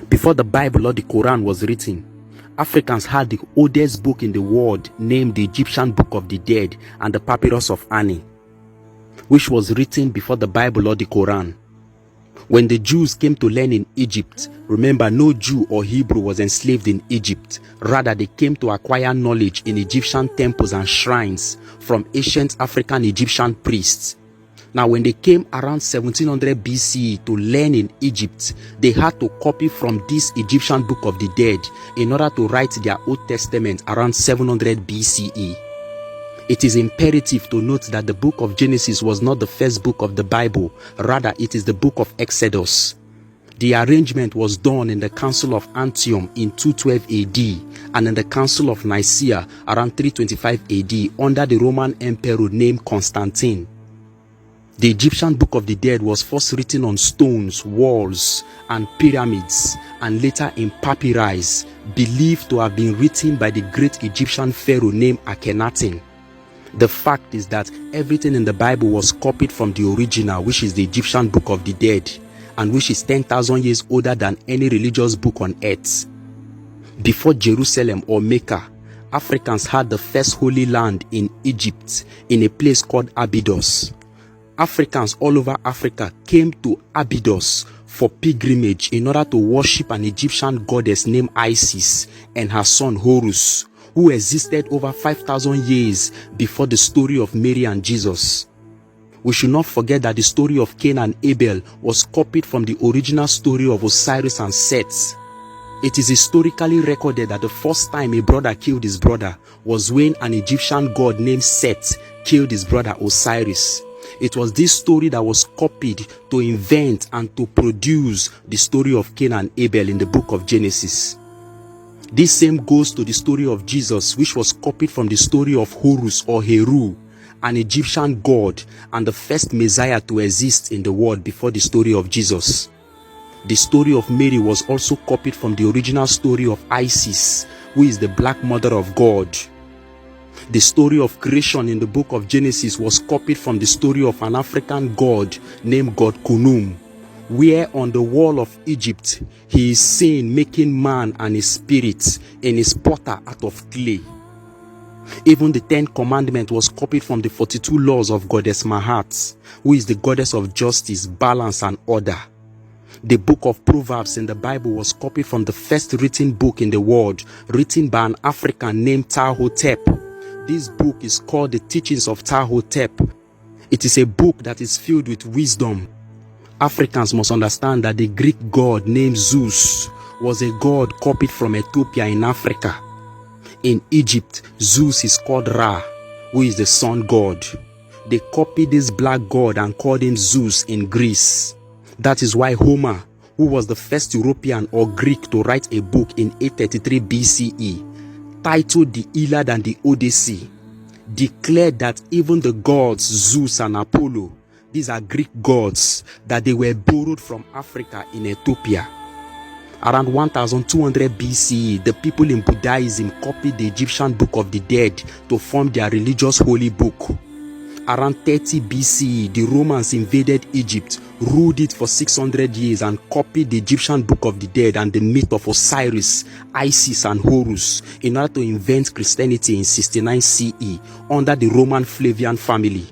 Before the Bible or the Quran was written, Africans had the oldest book in the world named the Egyptian Book of the Dead and the Papyrus of Ani, which was written before the Bible or the Quran. When the Jews came to learn in Egypt, remember, no Jew or Hebrew was enslaved in Egypt. Rather, they came to acquire knowledge in Egyptian temples and shrines from ancient African Egyptian priests. Now, when they came around 1700 BCE to learn in Egypt, they had to copy from this Egyptian Book of the Dead in order to write their Old Testament around 700 BCE. It is imperative to note that the book of Genesis was not the first book of the Bible. Rather, it is the book of Exodus. The arrangement was done in the Council of Antioch in 212 AD and in the Council of Nicaea around 325 AD under the Roman emperor named Constantine. The Egyptian Book of the Dead was first written on stones, walls, and pyramids, and later in papyri, believed to have been written by the great Egyptian pharaoh named Akhenaten. The fact is that everything in the Bible was copied from the original, which is the Egyptian Book of the Dead, and which is 10,000 years older than any religious book on earth. Before Jerusalem or Mecca, Africans had the first holy land in Egypt, in a place called Abydos. Africans all over Africa came to Abydos for pilgrimage in order to worship an Egyptian goddess named Isis and her son Horus, who existed over 5,000 years before the story of Mary and Jesus. We should not forget that the story of Cain and Abel was copied from the original story of Osiris and Seth. It is historically recorded that the first time a brother killed his brother was when an Egyptian god named Seth killed his brother Osiris. It was this story that was copied to invent and to produce the story of Cain and Abel in the book of Genesis. This same goes to the story of Jesus, which was copied from the story of Horus or Heru, an Egyptian god and the first Messiah to exist in the world before the story of Jesus. The story of Mary was also copied from the original story of Isis, who is the black mother of God. The story of creation in the book of Genesis was copied from the story of an African god named God Kunum, where on the wall of Egypt he is seen making man and his spirit in his potter out of clay. Even the 10 Commandments was copied from the 42 laws of Goddess Mahat, who is the goddess of justice, balance, and order. The book of Proverbs in the Bible was copied from the first written book in the world, written by an African named Ptah-hotep. This book is called the Teachings of Ptah-hotep. It is a book that is filled with wisdom. Africans must understand that the Greek god named Zeus was a god copied from Ethiopia in Africa. In Egypt, Zeus is called Ra, who is the sun god. They copied this black god and called him Zeus in Greece. That is why Homer, who was the first European or Greek to write a book in 833 BCE, titled the Iliad and the Odyssey, declared that even the gods Zeus and Apollo, these are Greek gods, that they were borrowed from Africa in Ethiopia. Around 1200 BCE, the people in Buddhism copied the Egyptian Book of the Dead to form their religious holy book. Around 30 BCE, the Romans invaded Egypt, ruled it for 600 years, and copied the Egyptian Book of the Dead and the myth of Osiris, Isis, and Horus in order to invent Christianity in 69 CE under the Roman Flavian family.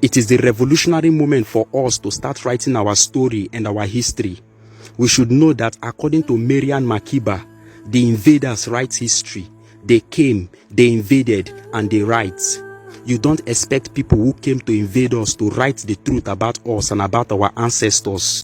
It is the revolutionary moment for us to start writing our story and our history. We should know that according to Marian Makiba, the invaders write history. They came, they invaded, and they write. You don't expect people who came to invade us to write the truth about us and about our ancestors.